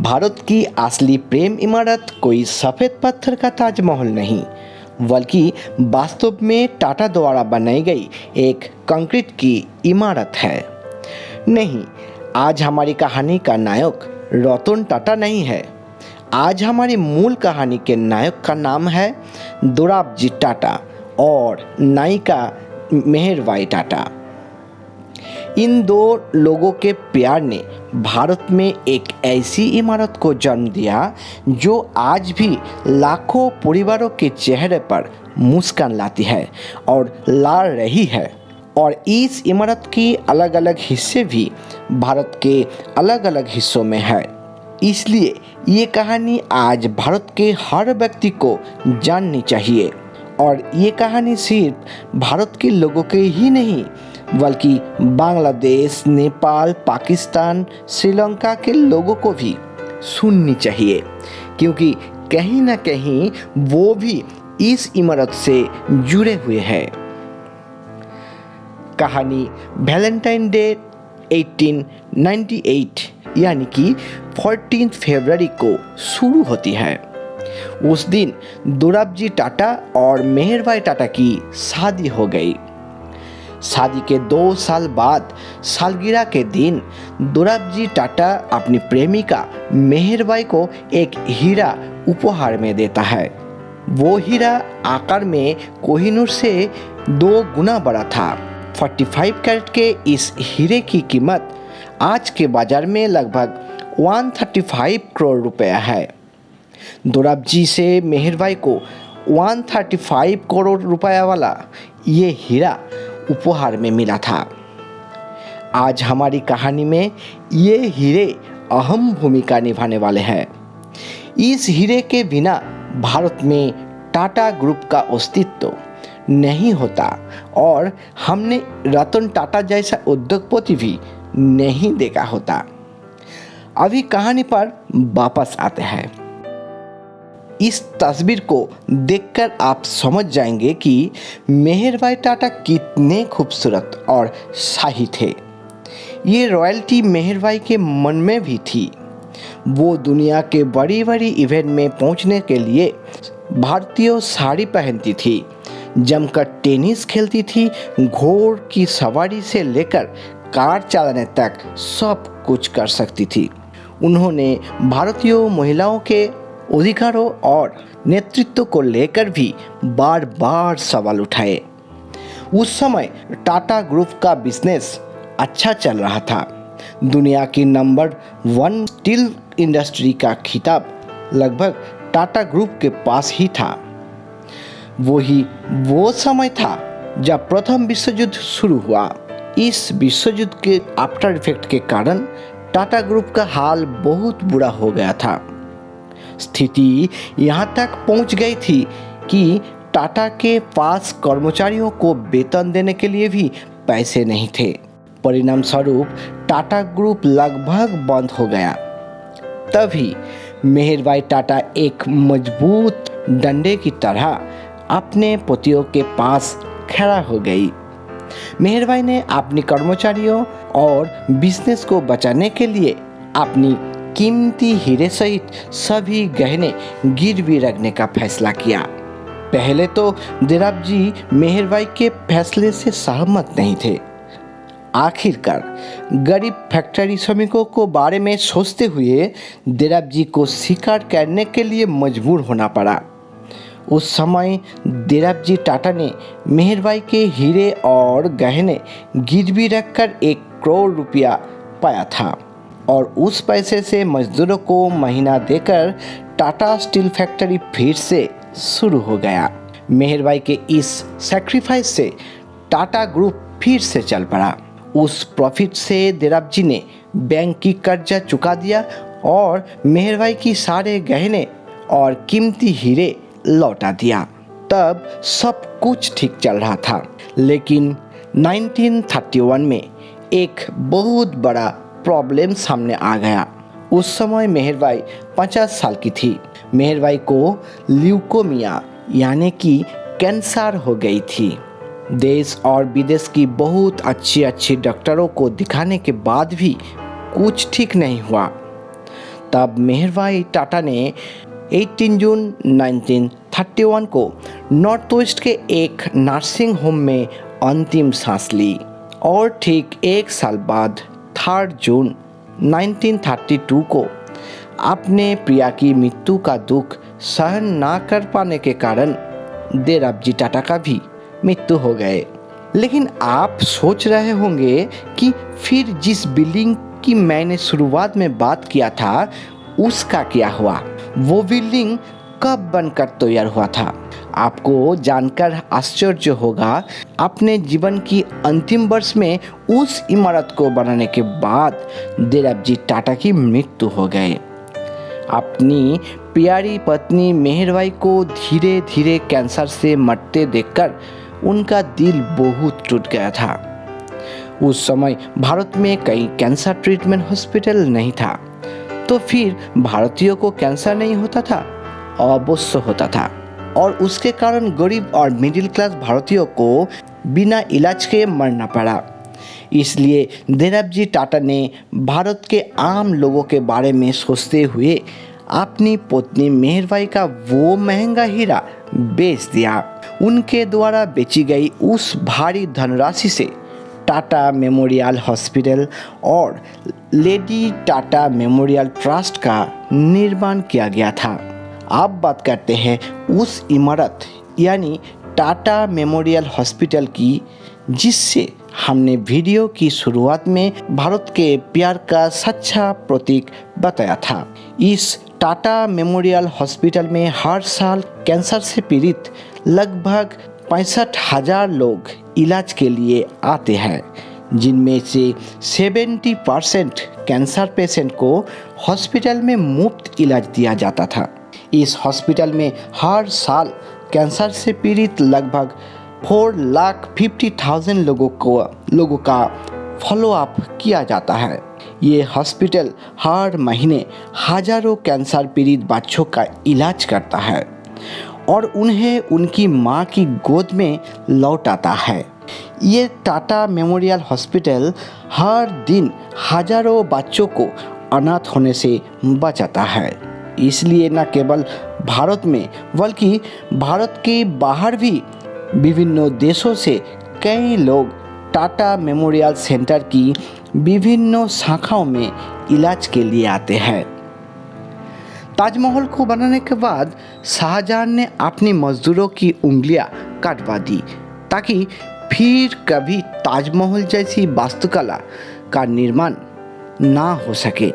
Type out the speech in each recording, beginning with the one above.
भारत की असली प्रेम इमारत कोई सफ़ेद पत्थर का ताजमहल नहीं, बल्कि वास्तव में टाटा द्वारा बनाई गई एक कंक्रीट की इमारत है। नहीं, आज हमारी कहानी का नायक रतन टाटा नहीं है। आज हमारी मूल कहानी के नायक का नाम है दोराबजी टाटा और नायिका मेहरबाई टाटा। इन दो लोगों के प्यार ने भारत में एक ऐसी इमारत को जन्म दिया जो आज भी लाखों परिवारों के चेहरे पर मुस्कान लाती है और ला रही है। और इस इमारत की अलग अलग हिस्से भी भारत के अलग अलग हिस्सों में है। इसलिए ये कहानी आज भारत के हर व्यक्ति को जाननी चाहिए। और ये कहानी सिर्फ भारत के लोगों के ही नहीं, बल्कि बांग्लादेश, नेपाल, पाकिस्तान, श्रीलंका के लोगों को भी सुननी चाहिए, क्योंकि कहीं ना कहीं वो भी इस इमारत से जुड़े हुए हैं। कहानी वैलेंटाइन डे 1898 यानी कि 14 फरवरी को शुरू होती है। उस दिन दोराबजी टाटा और मेहरबाई टाटा की शादी हो गई। शादी के 2 साल बाद सालगिरह के दिन दोराबजी टाटा अपनी प्रेमिका मेहरबाई को एक हीरा उपहार में देता है। वो हीरा आकार में कोहिनूर से 2 गुना बड़ा था। 45 कैरेट के इस हीरे की कीमत आज के बाजार में लगभग 135 करोड़ रुपया है। दोराबजी से मेहरबाई को 135 करोड़ रुपया वाला ये हीरा उपहार में मिला था। आज हमारी कहानी में ये हीरे अहम भूमिका निभाने वाले हैं। इस हीरे के बिना भारत में टाटा ग्रुप का अस्तित्व नहीं होता और हमने रतन टाटा जैसा उद्योगपति भी नहीं देखा होता। अभी कहानी पर वापस आते हैं। इस तस्वीर को देखकर आप समझ जाएंगे कि मेहरबाई टाटा कितने खूबसूरत और शाही थे। ये रॉयल्टी मेहरबाई के मन में भी थी। वो दुनिया के बड़ी बड़ी इवेंट में पहुंचने के लिए भारतीय साड़ी पहनती थी, जमकर टेनिस खेलती थी, घोड़ की सवारी से लेकर कार चलाने तक सब कुछ कर सकती थी। उन्होंने भारतीय महिलाओं के अधिकारों और नेतृत्व को लेकर भी बार बार सवाल उठाए। उस समय टाटा ग्रुप का बिजनेस अच्छा चल रहा था। दुनिया की नंबर 1 स्टील इंडस्ट्री का खिताब लगभग टाटा ग्रुप के पास ही था। वो समय था जब प्रथम विश्व युद्ध शुरू हुआ। इस विश्व युद्ध के आफ्टर इफेक्ट के कारण टाटा ग्रुप का हाल बहुत बुरा हो गया था। स्थिति यहाँ तक पहुँच गई थी कि टाटा के पास कर्मचारियों को वेतन देने के लिए भी पैसे नहीं थे। परिणाम स्वरूप टाटा ग्रुप लगभग बंद हो गया। तभी मेहरबाई टाटा एक मजबूत डंडे की तरह अपने पतियों के पास खड़ा हो गई। मेहरबाई ने अपने कर्मचारियों और बिजनेस को बचाने के लिए अपनी कीमती हीरे सहित सभी गहने गिरवी रखने का फैसला किया। पहले तो दोराबजी मेहरबाई के फैसले से सहमत नहीं थे। आखिरकार गरीब फैक्ट्री श्रमिकों को बारे में सोचते हुए दोराबजी को स्वीकार करने के लिए मजबूर होना पड़ा। उस समय दोराबजी टाटा ने मेहरबाई के हीरे और गहने गिरवी रखकर 1 करोड़ रुपया पाया था और उस पैसे से मजदूरों को महीना देकर टाटा स्टील फैक्ट्री फिर से शुरू हो गया। मेहरबाई के इस सैक्रिफाइस से टाटा ग्रुप फिर से चल पड़ा। उस प्रॉफिट से दोराबजी ने बैंक की कर्जा चुका दिया और मेहरबाई की सारे गहने और कीमती हीरे लौटा दिया। तब सब कुछ ठीक चल रहा था। लेकिन 1931 में एक बहुत बड़ा प्रॉब्लम सामने आ गया। उस समय मेहरबाई 50 साल की थी। मेहरबाई को ल्यूकोमिया यानी कि कैंसर हो गई थी। देश और विदेश की बहुत अच्छी डॉक्टरों को दिखाने के बाद भी कुछ ठीक नहीं हुआ। तब मेहरबाई टाटा ने 18 जून 1931 को नॉर्थ वेस्ट के एक नर्सिंग होम में अंतिम सांस ली और ठीक एक साल बाद 3 जून 1932 को अपने प्रिया की मृत्यु का दुख सहन ना कर पाने के कारण देवराबजी टाटा का भी मृत्यु हो गए। लेकिन आप सोच रहे होंगे कि फिर जिस बिल्डिंग की मैंने शुरुआत में बात किया था उसका क्या हुआ, वो बिल्डिंग कब बनकर तैयार हुआ था। आपको जानकर आश्चर्य होगा, अपने जीवन की अंतिम वर्ष में उस इमारत को बनाने के बाद देवराबजी टाटा की मृत्यु हो गई। अपनी प्यारी पत्नी मेहरबाई को धीरे धीरे कैंसर से मरते देखकर उनका दिल बहुत टूट गया था। उस समय भारत में कई कैंसर ट्रीटमेंट हॉस्पिटल नहीं था, तो फिर भारतीयों को कैंसर नहीं होता था, अवश्य होता था, और उसके कारण गरीब और मिडिल क्लास भारतीयों को बिना इलाज के मरना पड़ा। इसलिए देवराबजी टाटा ने भारत के आम लोगों के बारे में सोचते हुए अपनी पत्नी मेहरबाई का वो महंगा हीरा बेच दिया। उनके द्वारा बेची गई उस भारी धनराशि से टाटा मेमोरियल हॉस्पिटल और लेडी टाटा मेमोरियल ट्रस्ट का निर्माण किया गया था। अब बात करते हैं उस इमारत यानी टाटा मेमोरियल हॉस्पिटल की, जिससे हमने वीडियो की शुरुआत में भारत के प्यार का सच्चा प्रतीक बताया था। इस टाटा मेमोरियल हॉस्पिटल में हर साल कैंसर से पीड़ित लगभग 65,000 लोग इलाज के लिए आते हैं, जिनमें से 70% कैंसर पेशेंट को हॉस्पिटल में मुफ्त इलाज दिया जाता था। इस हॉस्पिटल में हर साल कैंसर से पीड़ित लगभग 4,50,000 लोगों का फॉलोअप किया जाता है। ये हॉस्पिटल हर महीने हजारों कैंसर पीड़ित बच्चों का इलाज करता है और उन्हें उनकी मां की गोद में लौटाता है। ये टाटा मेमोरियल हॉस्पिटल हर दिन हजारों बच्चों को अनाथ होने से बचाता है। इसलिए न केवल भारत में बल्कि भारत के बाहर भी विभिन्न देशों से कई लोग टाटा मेमोरियल सेंटर की विभिन्न शाखाओं में इलाज के लिए आते हैं। ताजमहल को बनाने के बाद शाहजहां ने अपनी मजदूरों की उंगलियां कटवा दी ताकि फिर कभी ताजमहल जैसी वास्तुकला का निर्माण ना हो सके।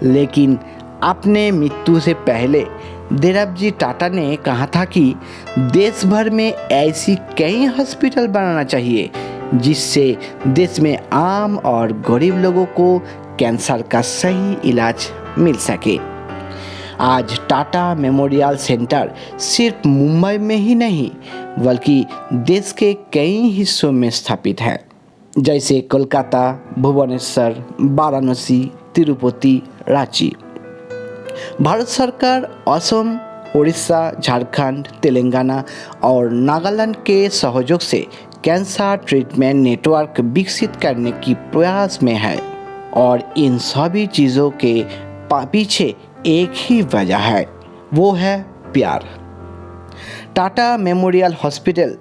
लेकिन अपने मृत्यु से पहले देवराबजी टाटा ने कहा था कि देश भर में ऐसी कई हॉस्पिटल बनाना चाहिए जिससे देश में आम और गरीब लोगों को कैंसर का सही इलाज मिल सके। आज टाटा मेमोरियल सेंटर सिर्फ मुंबई में ही नहीं बल्कि देश के कई हिस्सों में स्थापित है, जैसे कोलकाता, भुवनेश्वर, वाराणसी, तिरुपति, रांची। भारत सरकार असम, उड़ीसा, झारखंड, तेलंगाना और नागालैंड के सहयोग से कैंसर ट्रीटमेंट नेटवर्क विकसित करने की प्रयास में है और इन सभी चीज़ों के पीछे एक ही वजह है, वो है प्यार। टाटा मेमोरियल हॉस्पिटल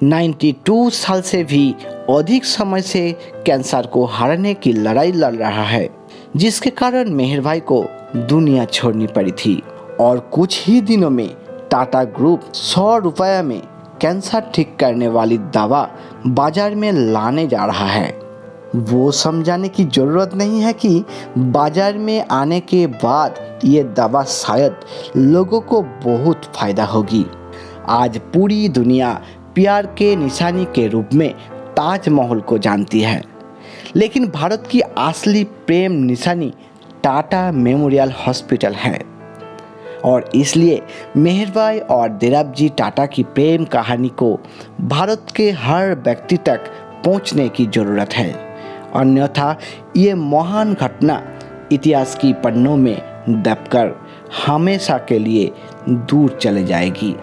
92 साल से भी अधिक समय से कैंसर को हराने की लड़ाई लड़ रहा है, जिसके कारण मेहरबाई को दुनिया छोड़नी पड़ी थी और कुछ ही दिनों में टाटा ग्रुप 100 रुपये में कैंसर ठीक करने वाली दवा बाजार में लाने जा रहा है। वो समझाने की ज़रूरत नहीं है कि बाजार में आने के बाद ये दवा शायद लोगों को बहुत फ़ायदा होगी। आज पूरी दुनिया प्यार के निशानी के रूप में ताजमहल को जानती है, लेकिन भारत की असली प्रेम निशानी टाटा मेमोरियल हॉस्पिटल है और इसलिए मेहरबाई और देवराबजी टाटा की प्रेम कहानी को भारत के हर व्यक्ति तक पहुंचने की ज़रूरत है, अन्यथा ये महान घटना इतिहास की पन्नों में दबकर हमेशा के लिए दूर चले जाएगी।